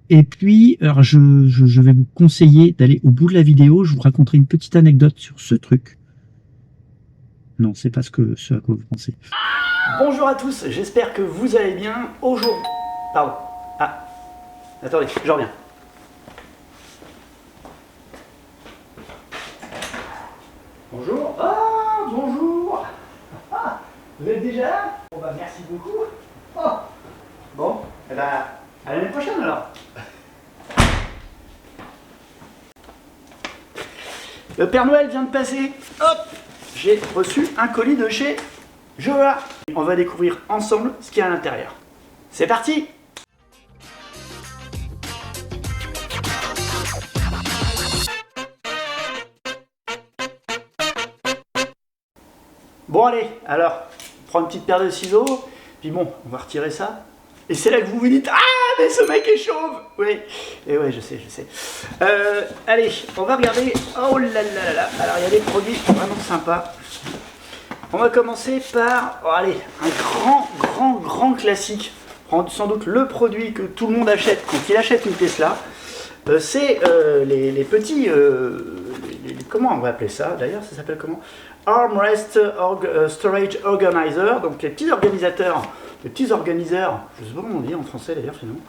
Et puis, alors je vais vous conseiller d'aller au bout de la vidéo. Je vous raconterai une petite anecdote sur ce truc. Non, c'est pas ce à quoi vous pensez. Bonjour à tous, j'espère que vous allez bien. Aujourd'hui... Pardon. Ah, attendez, je reviens. Bonjour. Ah, bonjour. Ah, vous êtes déjà là? Bon bah merci beaucoup. Oh. Bon, eh ben, à l'année prochaine alors. Le Père Noël vient de passer. Hop, j'ai reçu un colis de chez Joa. On va découvrir ensemble ce qu'il y a à l'intérieur. C'est parti! Bon allez, alors, on prend une petite paire de ciseaux, puis bon, on va retirer ça. Et c'est là que vous vous dites, ah, mais ce mec est chauve! Oui, et ouais, je sais. Allez, on va regarder, oh là là là, alors il y a des produits vraiment sympas. On va commencer par, oh, allez, un grand classique. Sans doute le produit que tout le monde achète quand il achète une Tesla. C'est les petits, comment on va appeler ça d'ailleurs, ça s'appelle comment? Armrest Storage Organizer, donc les petits organisateurs, je ne sais pas comment on dit en français d'ailleurs finalement,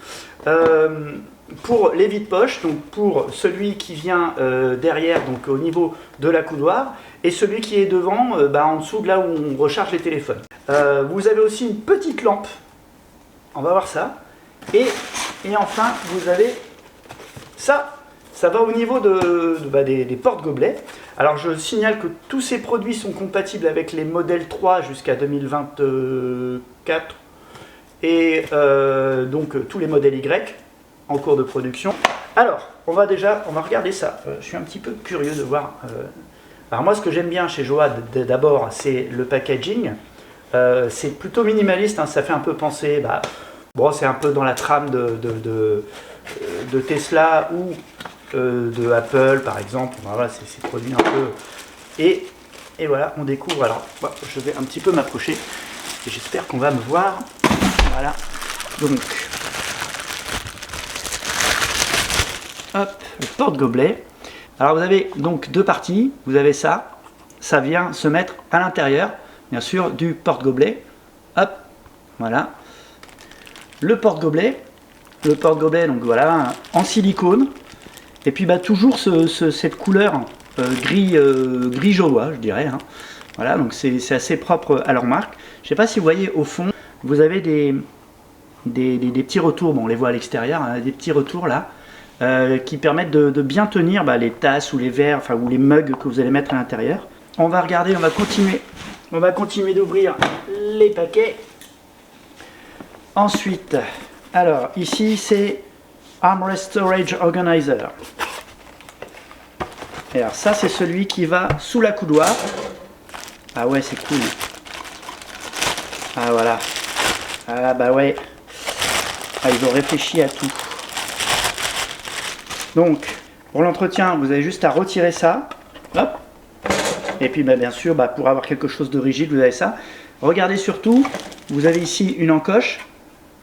pour les vides-poches, donc pour celui qui vient derrière, donc au niveau de la coudoir, et celui qui est devant, en dessous de là où on recharge les téléphones. Vous avez aussi une petite lampe, on va voir ça, et enfin vous avez ça va au niveau des porte-gobelets. Alors je signale que tous ces produits sont compatibles avec les modèles 3 jusqu'à 2024 et donc tous les modèles Y en cours de production. Alors on va regarder ça. Je suis un petit peu curieux de voir. Alors moi ce que j'aime bien chez Joa d'abord c'est le packaging. C'est plutôt minimaliste, hein, ça fait un peu penser, bon, c'est un peu dans la trame de Tesla ou de Apple par exemple. Voilà, c'est ces produits un peu. Et voilà, on découvre. Alors, je vais un petit peu m'approcher et j'espère qu'on va me voir. Voilà. Donc, hop, le porte-gobelet. Alors, vous avez donc deux parties. Vous avez ça vient se mettre à l'intérieur, bien sûr, du porte-gobelet. Hop, voilà. Le porte-gobelet, donc voilà, en silicone. Et puis toujours cette couleur gris jaune, je dirais. Hein. Voilà, donc c'est assez propre à leur marque. Je ne sais pas si vous voyez au fond, vous avez des petits retours. Bon, on les voit à l'extérieur, hein, des petits retours là, qui permettent de bien tenir les tasses ou les verres, enfin ou les mugs que vous allez mettre à l'intérieur. On va regarder, on va continuer d'ouvrir les paquets. Ensuite, alors ici c'est Armrest Storage Organizer. Et alors ça c'est celui qui va sous la coudoir. Ah ouais, c'est cool. Ah voilà. Ah bah ouais. Ah, ils ont réfléchi à tout. Donc pour l'entretien vous avez juste à retirer ça. Hop. Et puis bien sûr pour avoir quelque chose de rigide vous avez ça. Regardez surtout, vous avez ici une encoche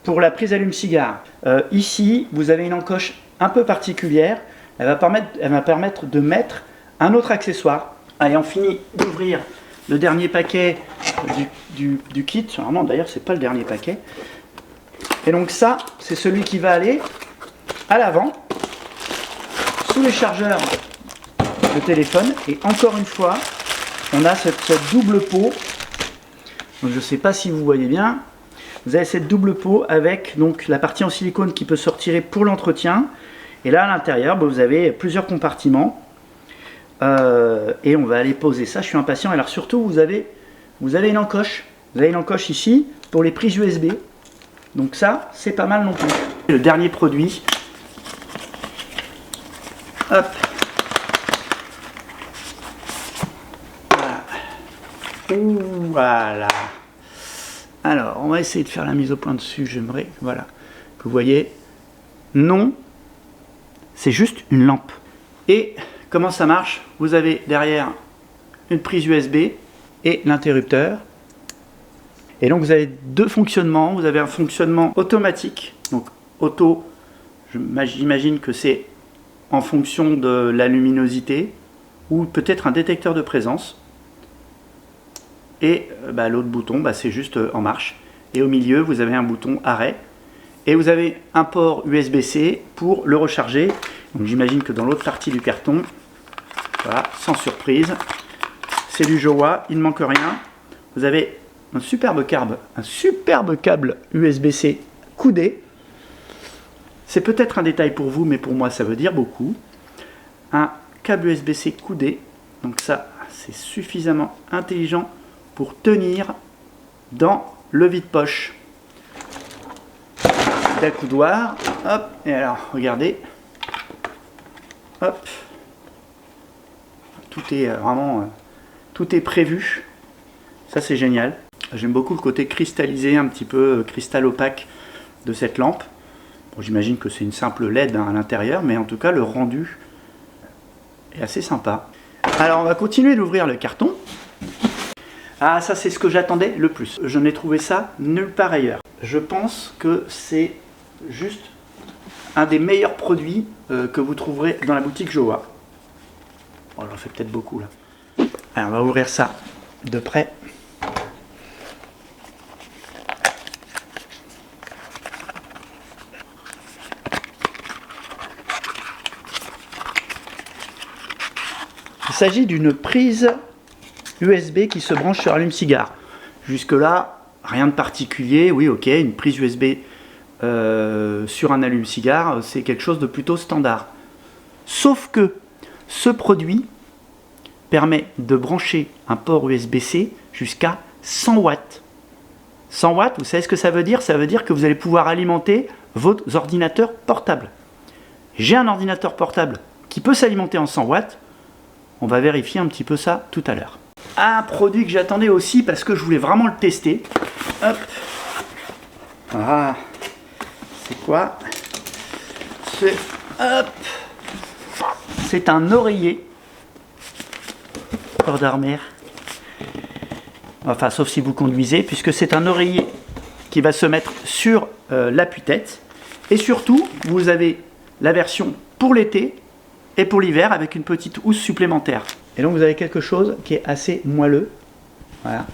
pour la prise allume-cigare. Ici vous avez une encoche un peu particulière. Elle va permettre de mettre un autre accessoire. Allez, on finit d'ouvrir le dernier paquet du kit. Non, d'ailleurs, c'est pas le dernier paquet. Et donc ça, c'est celui qui va aller à l'avant, sous les chargeurs de téléphone. Et encore une fois, on a cette double peau. Donc, je ne sais pas si vous voyez bien. Vous avez cette double peau avec donc la partie en silicone qui peut se retirer pour l'entretien. Et là, à l'intérieur, vous avez plusieurs compartiments. Et on va aller poser ça. Je suis impatient. Alors surtout, vous avez une encoche. Vous avez une encoche ici pour les prises USB. Donc ça, c'est pas mal non plus. Le dernier produit. Hop. Voilà. Voilà. Alors, on va essayer de faire la mise au point dessus. J'aimerais, voilà, que vous voyez. Non. C'est juste une lampe. Et comment ça marche? Vous avez derrière une prise USB et l'interrupteur. Et donc vous avez deux fonctionnements. Vous avez un fonctionnement automatique. Donc auto, j'imagine que c'est en fonction de la luminosité, ou peut-être un détecteur de présence. Et l'autre bouton, c'est juste en marche. Et au milieu, vous avez un bouton arrêt. Et vous avez un port USB-C pour le recharger. Donc j'imagine que dans l'autre partie du carton, voilà, sans surprise, c'est du Jowa, il ne manque rien. Vous avez un superbe câble USB-C coudé. C'est peut-être un détail pour vous, mais pour moi ça veut dire beaucoup. Un câble USB-C coudé, donc ça c'est suffisamment intelligent pour tenir dans le vide-poche d'accoudoir. Hop, et alors regardez, hop, tout est vraiment, tout est prévu. Ça c'est génial. J'aime beaucoup le côté cristallisé, un petit peu cristal opaque de cette lampe. Bon, j'imagine que c'est une simple LED à l'intérieur, mais en tout cas le rendu est assez sympa. Alors on va continuer d'ouvrir le carton. Ah, ça c'est ce que j'attendais le plus. Je n'ai trouvé ça nulle part ailleurs. Je pense que c'est juste un des meilleurs produits que vous trouverez dans la boutique Jowa. Bon, j'en fais peut-être beaucoup là. Alors on va ouvrir ça de près. Il s'agit d'une prise USB qui se branche sur allume-cigare. Jusque là, rien de particulier. Oui, ok, une prise USB sur un allume-cigare, c'est quelque chose de plutôt standard. Sauf que ce produit permet de brancher un port USB-C jusqu'à 100 watts. 100 watts, vous savez ce que ça veut dire? Ça veut dire que vous allez pouvoir alimenter vos ordinateurs portables. J'ai un ordinateur portable qui peut s'alimenter en 100 watts. On va vérifier un petit peu ça tout à l'heure. Un produit que j'attendais aussi parce que je voulais vraiment le tester. Hop. Ah. C'est quoi? C'est un oreiller pour dormir. Enfin, sauf si vous conduisez, puisque c'est un oreiller qui va se mettre sur l'appui-tête. Et surtout, vous avez la version pour l'été et pour l'hiver avec une petite housse supplémentaire. Et donc vous avez quelque chose qui est assez moelleux. Voilà.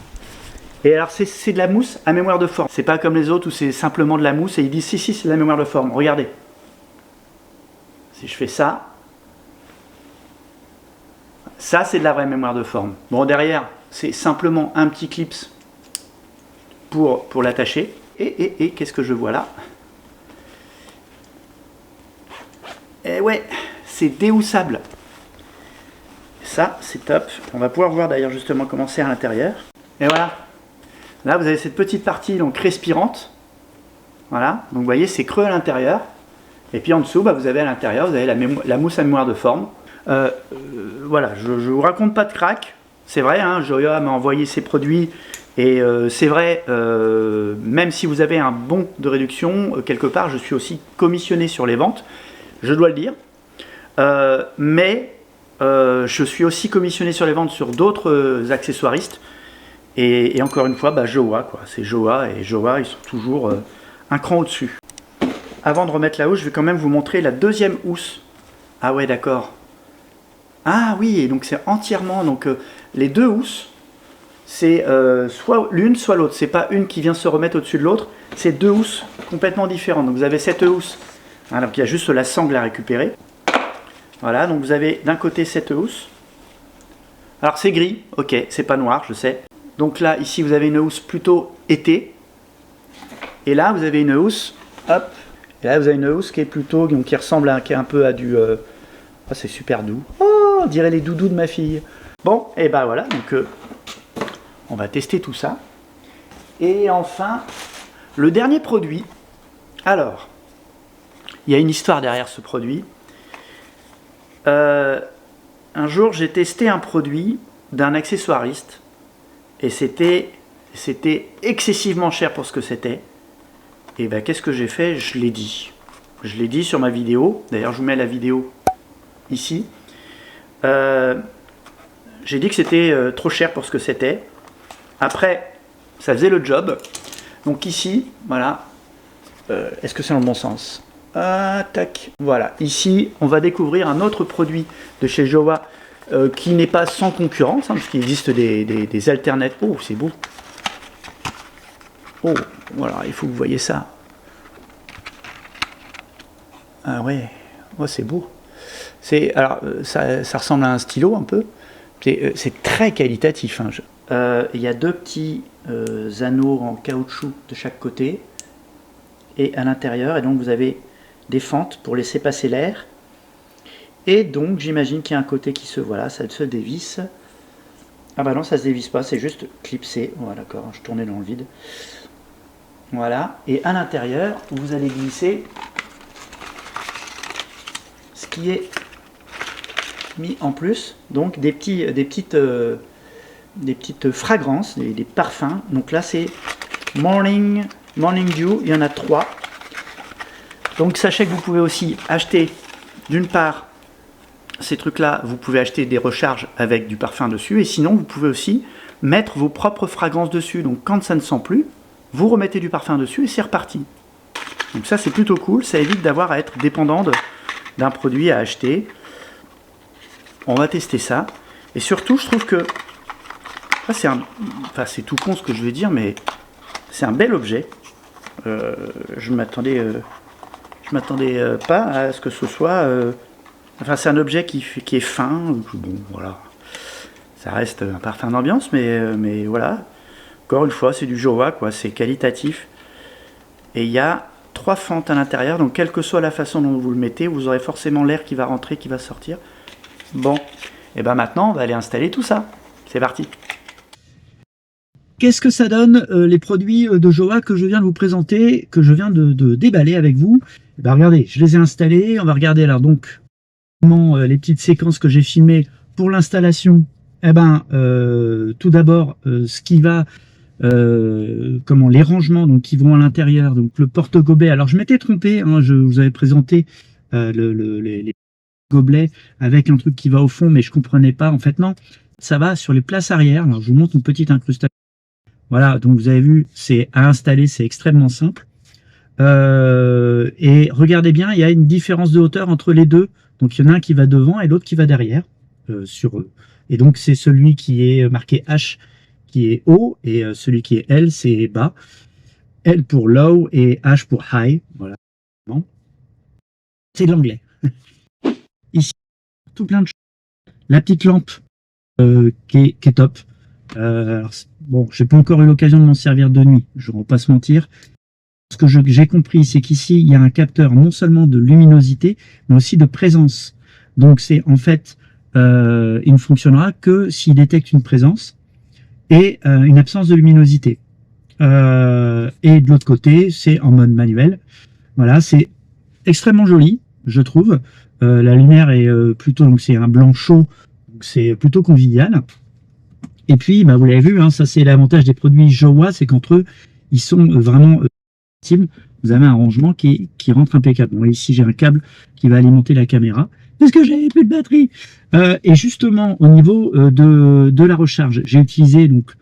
Et alors c'est de la mousse à mémoire de forme. C'est pas comme les autres où c'est simplement de la mousse et ils disent si c'est de la mémoire de forme. Regardez. Si je fais ça, ça c'est de la vraie mémoire de forme. Bon, derrière c'est simplement un petit clips pour l'attacher. Et qu'est-ce que je vois là? Et ouais, c'est déhoussable. Ça, c'est top. On va pouvoir voir d'ailleurs justement comment c'est à l'intérieur. Et voilà. Là, vous avez cette petite partie donc respirante. Voilà. Donc, vous voyez, c'est creux à l'intérieur. Et puis en dessous, vous avez à l'intérieur, vous avez la mousse à mémoire de forme. Voilà, je ne vous raconte pas de crack. C'est vrai, hein, Jowa m'a envoyé ses produits. Et c'est vrai, même si vous avez un bon de réduction, quelque part, je suis aussi commissionné sur les ventes. Je dois le dire. Mais je suis aussi commissionné sur les ventes sur d'autres accessoiristes. Et encore une fois, Jowa, quoi. C'est Jowa, et Jowa, ils sont toujours un cran au-dessus. Avant de remettre la housse, je vais quand même vous montrer la deuxième housse. Ah ouais, d'accord. Ah oui, et donc c'est entièrement... Donc les deux housses, c'est soit l'une, soit l'autre. C'est pas une qui vient se remettre au-dessus de l'autre. C'est deux housses complètement différentes. Donc vous avez cette housse. Alors qu'il y a juste la sangle à récupérer. Voilà, donc vous avez d'un côté cette housse. Alors c'est gris, ok, c'est pas noir, je sais. Donc là, ici, vous avez une housse plutôt été. Et là, vous avez une housse, hop. Et là, vous avez une housse qui est plutôt, donc, qui ressemble qui est un peu à du... Oh, c'est super doux. Oh, on dirait les doudous de ma fille. Bon, et ben voilà, donc on va tester tout ça. Et enfin, le dernier produit. Alors, il y a une histoire derrière ce produit. Un jour, j'ai testé un produit d'un accessoiriste. Et c'était excessivement cher pour ce que c'était. Et ben qu'est-ce que j'ai fait? Je l'ai dit. Je l'ai dit sur ma vidéo. D'ailleurs, je vous mets la vidéo ici. J'ai dit que c'était trop cher pour ce que c'était. Après, ça faisait le job. Donc ici, voilà. Est-ce que c'est dans le bon sens? Ah, tac, voilà. Ici, on va découvrir un autre produit de chez Jowa qui n'est pas sans concurrence, hein, parce qu'il existe des alternatives. Oh, c'est beau. Oh, voilà, il faut que vous voyez ça. Ah ouais, oh, c'est beau. Alors, ça ressemble à un stylo un peu. C'est très qualitatif. Hein. Il y a deux petits anneaux en caoutchouc de chaque côté et à l'intérieur. Et donc vous avez des fentes pour laisser passer l'air. Et donc j'imagine qu'il y a un côté qui se... Voilà, ça se dévisse. Ah bah non, ça se dévisse pas, c'est juste clipsé. Voilà, d'accord, je tournais dans le vide. Voilà, et à l'intérieur, vous allez glisser ce qui est mis en plus, donc des petites fragrances, des parfums. Donc là c'est Morning Dew, il y en a 3. Donc sachez que vous pouvez aussi acheter, d'une part, ces trucs-là, vous pouvez acheter des recharges avec du parfum dessus, et sinon vous pouvez aussi mettre vos propres fragrances dessus. Donc quand ça ne sent plus, vous remettez du parfum dessus et c'est reparti. Donc ça c'est plutôt cool, ça évite d'avoir à être dépendant d'un produit à acheter. On va tester ça. Et surtout, je trouve que c'est tout con ce que je vais dire, mais c'est un bel objet. Je m'attendais pas à ce que ce soit. C'est un objet qui est fin. Bon, voilà. Ça reste un parfum d'ambiance, mais voilà. Encore une fois, c'est du Jowa, quoi. C'est qualitatif. Et il y a 3 fentes à l'intérieur, donc quelle que soit la façon dont vous le mettez, vous aurez forcément l'air qui va rentrer, qui va sortir. Bon, et ben maintenant on va aller installer tout ça. C'est parti. Qu'est-ce que ça donne les produits de Jowa que je viens de vous présenter, que je viens de déballer avec vous? Et ben regardez, je les ai installés. On va regarder alors donc les petites séquences que j'ai filmées pour l'installation. Eh ben tout d'abord ce qui va les rangements donc qui vont à l'intérieur, donc le porte-gobelet. Alors je m'étais trompé, hein, je vous avais présenté les gobelets avec un truc qui va au fond, mais je comprenais pas. En fait non, ça va sur les places arrière. Alors je vous montre une petite incrustation. Voilà, donc vous avez vu, c'est à installer, c'est extrêmement simple. Et regardez bien, il y a une différence de hauteur entre les deux. Donc il y en a un qui va devant et l'autre qui va derrière. Et donc c'est celui qui est marqué H qui est haut, et celui qui est L c'est bas. L pour low et H pour high. Voilà. C'est de l'anglais. Ici, tout plein de choses. La petite lampe qui est top. Bon, j'ai pas encore eu l'occasion de m'en servir de nuit, je ne vais pas se mentir. Ce que j'ai compris, c'est qu'ici, il y a un capteur non seulement de luminosité, mais aussi de présence. Donc c'est en fait, il ne fonctionnera que s'il détecte une présence et une absence de luminosité. Et de l'autre côté, c'est en mode manuel. Voilà, c'est extrêmement joli, je trouve. La lumière est plutôt, donc c'est un blanc chaud, c'est plutôt convivial. Et puis, bah, vous l'avez vu, hein, ça c'est l'avantage des produits Jowa, c'est qu'entre eux, ils sont vraiment compatibles. Vous avez un rangement qui rentre impeccable. Bon, ici j'ai un câble qui va alimenter la caméra parce que j'avais plus de batterie. Et justement, au niveau de la recharge, j'ai utilisé donc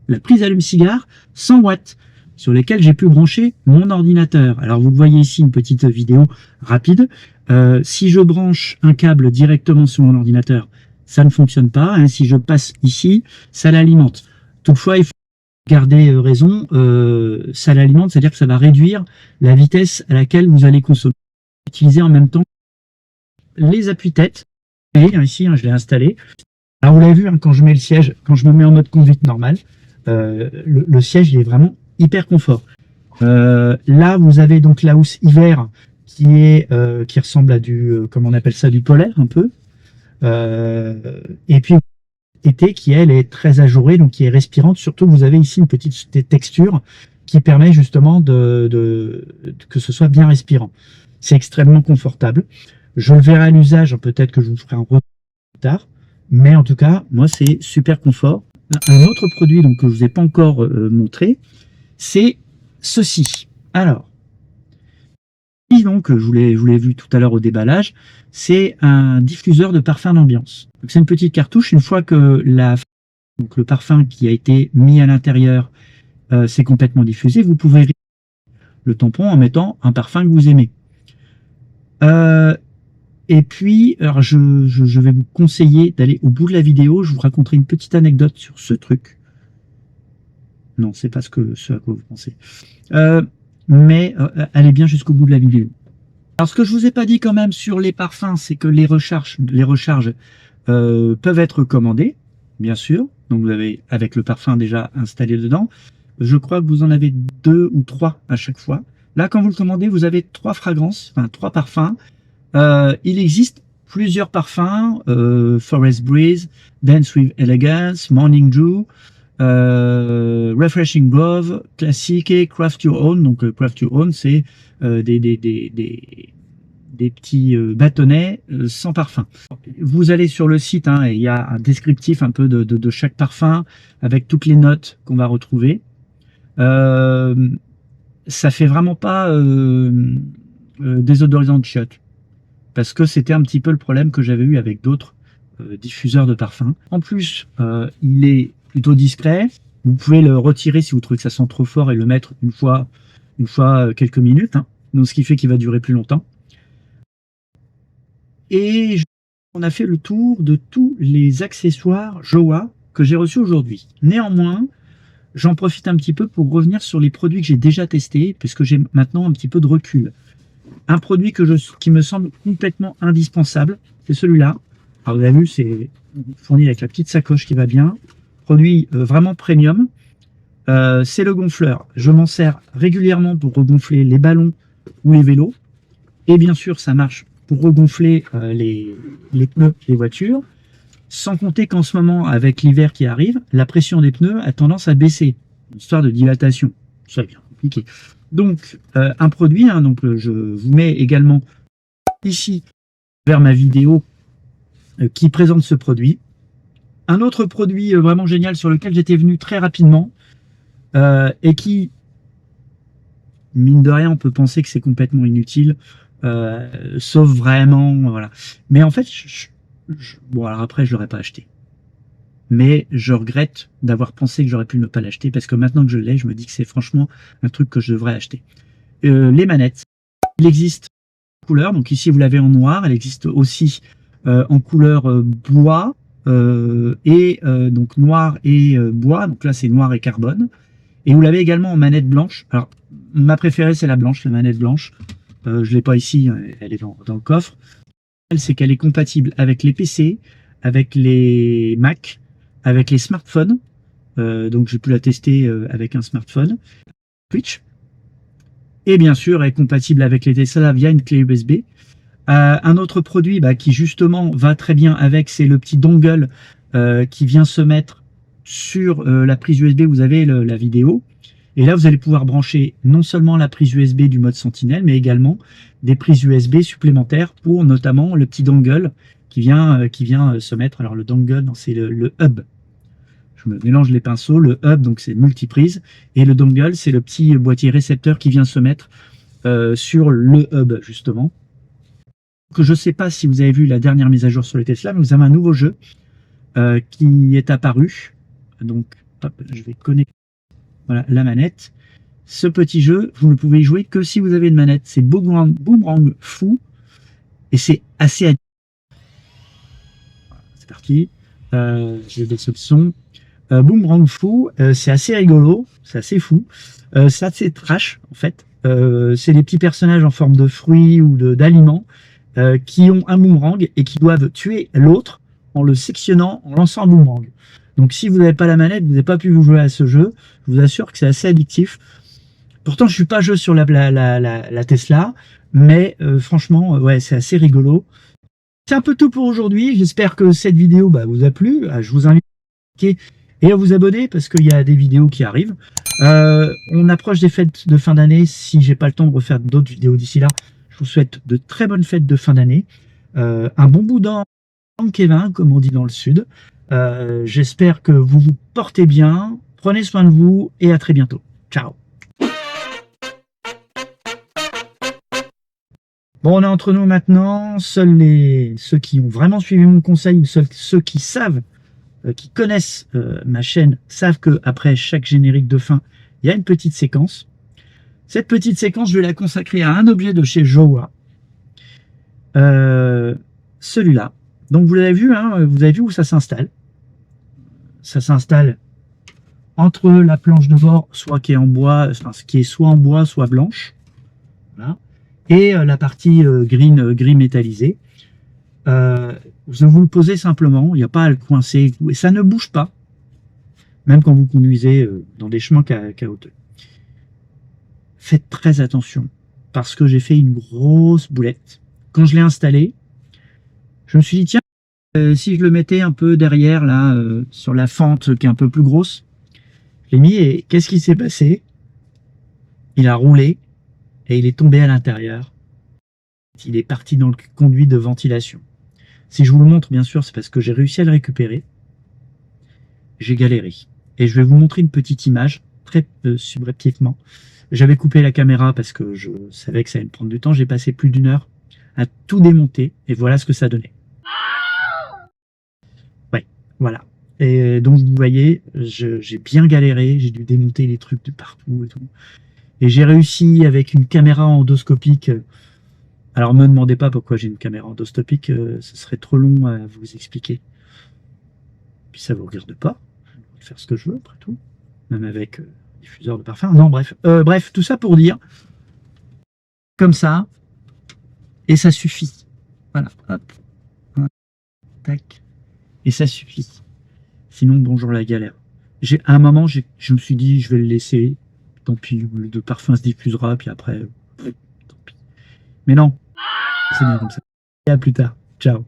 la prise allume-cigare 100 watts sur lesquelles j'ai pu brancher mon ordinateur. Alors vous le voyez ici, une petite vidéo rapide. Si je branche un câble directement sur mon ordinateur, ça ne fonctionne pas. Hein. Si je passe ici, ça l'alimente. Toutefois, il faut garder raison, ça l'alimente, c'est-à-dire que ça va réduire la vitesse à laquelle vous allez consommer. Utiliser en même temps les appuis-têtes. Et ici, hein, je l'ai installé. Alors vous l'avez vu, hein, quand je mets le siège, quand je me mets en mode conduite normal, le siège il est vraiment hyper confort. Là, vous avez donc la housse hiver qui ressemble à comment on appelle ça, du polaire un peu. Et puis été qui elle est très ajourée, donc qui est respirante. Surtout, vous avez ici une petite texture qui permet justement que ce soit bien respirant. C'est extrêmement confortable. Je le verrai à l'usage, peut-être que je vous ferai un retour plus tard. Mais en tout cas, moi, c'est super confort. Un autre produit donc, que je vous ai pas encore montré, c'est ceci. Alors, donc, je vous l'ai vu tout à l'heure au déballage, c'est un diffuseur de parfum d'ambiance. C'est une petite cartouche. Une fois que le parfum qui a été mis à l'intérieur s'est complètement diffusé, vous pouvez le tampon en mettant un parfum que vous aimez. Et puis, alors je vais vous conseiller d'aller au bout de la vidéo. Je vous raconterai une petite anecdote sur ce truc. Non, c'est pas ce à quoi vous pensez. Mais allez bien jusqu'au bout de la vidéo. Alors, ce que je vous ai pas dit quand même sur les parfums, c'est que les recharges peuvent être commandées, bien sûr. Donc, vous avez avec le parfum déjà installé dedans. Je crois que vous en avez 2 ou 3 à chaque fois. Là, quand vous le commandez, vous avez 3 fragrances, enfin 3 parfums. Il existe plusieurs parfums, Forest Breeze, Dance with Elegance, Morning Dew, Refreshing Grove, Classic et Craft Your Own. Donc Craft Your Own, c'est des petits bâtonnets sans parfum. Vous allez sur le site, hein, et il y a un descriptif un peu de chaque parfum avec toutes les notes qu'on va retrouver. Ça fait vraiment pas désodorisant de chiottes, parce que c'était un petit peu le problème que j'avais eu avec d'autres diffuseurs de parfums. En plus, il est plutôt discret. Vous pouvez le retirer si vous trouvez que ça sent trop fort et le mettre une fois quelques minutes, hein. Donc, ce qui fait qu'il va durer plus longtemps. Et on a fait le tour de tous les accessoires Joa que j'ai reçus aujourd'hui. Néanmoins, j'en profite un petit peu pour revenir sur les produits que j'ai déjà testés, puisque j'ai maintenant un petit peu de recul. Un produit qui me semble complètement indispensable, c'est celui-là. Alors vous avez vu, c'est fourni avec la petite sacoche qui va bien. Produit vraiment premium. C'est le gonfleur. Je m'en sers régulièrement pour regonfler les ballons ou les vélos. Et bien sûr, ça marche pour regonfler les pneus des voitures. Sans compter qu'en ce moment, avec l'hiver qui arrive, la pression des pneus a tendance à baisser. Une histoire de dilatation. Ça devient compliqué. Donc, un produit, hein, donc je vous mets également ici vers ma vidéo qui présente ce produit. Un autre produit vraiment génial sur lequel j'étais venu très rapidement et qui, mine de rien, on peut penser que c'est complètement inutile, sauf vraiment, voilà. Mais en fait, bon, alors après, je l'aurais pas acheté. Mais je regrette d'avoir pensé que j'aurais pu ne pas l'acheter, parce que maintenant que je l'ai, je me dis que c'est franchement un truc que je devrais acheter. Les manettes, il existe en couleur, donc ici vous l'avez en noir, elle existe aussi en couleur bois, donc noir et bois, donc là c'est noir et carbone. Et vous l'avez également en manette blanche. Alors, ma préférée c'est la blanche, la manette blanche. Je l'ai pas ici, elle est dans le coffre. C'est qu'elle est compatible avec les PC, avec les Mac, avec les smartphones, donc j'ai pu la tester avec un smartphone, Twitch, et bien sûr elle est compatible avec les Tesla via une clé USB. Un autre produit qui justement va très bien avec, c'est le petit dongle qui vient se mettre sur la prise USB. Vous avez la vidéo, et là vous allez pouvoir brancher non seulement la prise USB du mode Sentinelle, mais également des prises USB supplémentaires pour notamment le petit dongle qui vient se mettre. Alors le dongle, c'est le hub. Je me mélange les pinceaux. Le hub, donc c'est multiprise, et le dongle, c'est le petit boîtier récepteur qui vient se mettre sur le hub justement. Que je sais pas si vous avez vu la dernière mise à jour sur les Tesla, mais vous avez un nouveau jeu qui est apparu. Donc, hop, je vais connecter. Voilà la manette. Ce petit jeu, vous ne pouvez y jouer que si vous avez une manette. C'est Boomerang Fou, et c'est assez addictif. C'est parti. Je vais ce son. Boomerang Fou, c'est assez rigolo, c'est assez fou, c'est assez trash en fait. C'est des petits personnages en forme de fruits ou d'aliments qui ont un boomerang et qui doivent tuer l'autre en le sectionnant, en lançant un boomerang. Donc si vous n'avez pas la manette, vous n'avez pas pu vous jouer à ce jeu. Je vous assure que c'est assez addictif. Pourtant, je suis pas jeu sur la Tesla, mais franchement, ouais, c'est assez rigolo. C'est un peu tout pour aujourd'hui. J'espère que cette vidéo vous a plu. Je vous invite à liker et à vous abonner parce qu'il y a des vidéos qui arrivent. On approche des fêtes de fin d'année. Si j'ai pas le temps de refaire d'autres vidéos d'ici là, je vous souhaite de très bonnes fêtes de fin d'année. Un bon boudin Kevin, comme on dit dans le sud. J'espère que vous vous portez bien. Prenez soin de vous et à très bientôt. Ciao. Bon, on est entre nous maintenant. Seuls ceux qui ont vraiment suivi mon conseil, ou ceux qui savent, qui connaissent ma chaîne, savent que après chaque générique de fin, il y a une petite séquence. Cette petite séquence, je vais la consacrer à un objet de chez Jowa. Celui-là. Donc vous l'avez vu, hein, vous avez vu où ça s'installe. Ça s'installe entre la planche de bord, soit qui est en bois, enfin, qui est soit en bois, soit blanche. Voilà. Et la partie gris métallisé. Vous le posez simplement, il n'y a pas à le coincer, et ça ne bouge pas, même quand vous conduisez dans des chemins chaotiques. Faites très attention, parce que j'ai fait une grosse boulette. Quand je l'ai installé, je me suis dit, tiens, si je le mettais un peu derrière, là, sur la fente qui est un peu plus grosse, je l'ai mis, et qu'est-ce qui s'est passé? Il a roulé, et il est tombé à l'intérieur. Il est parti dans le conduit de ventilation. Si je vous le montre, bien sûr, c'est parce que j'ai réussi à le récupérer. J'ai galéré. Et je vais vous montrer une petite image, très subrepticement. J'avais coupé la caméra parce que je savais que ça allait me prendre du temps. J'ai passé plus d'1 heure à tout démonter. Et voilà ce que ça donnait. Ouais, voilà. Et donc, vous voyez, j'ai bien galéré. J'ai dû démonter les trucs de partout et tout. Et j'ai réussi avec une caméra endoscopique. Alors, me demandez pas pourquoi j'ai une caméra endoscopique. Ce serait trop long à vous expliquer. Puis ça vous regarde pas. Je vais faire ce que je veux, après tout. Même avec diffuseur de parfum. Non, bref. Bref, tout ça pour dire, comme ça, et ça suffit. Voilà, hop. Tac. Et ça suffit. Sinon, bonjour la galère. À un moment, je me suis dit, je vais le laisser. Tant pis, le parfum se diffusera, puis après, tant pis. Mais non, c'est bien comme ça. Et à plus tard. Ciao.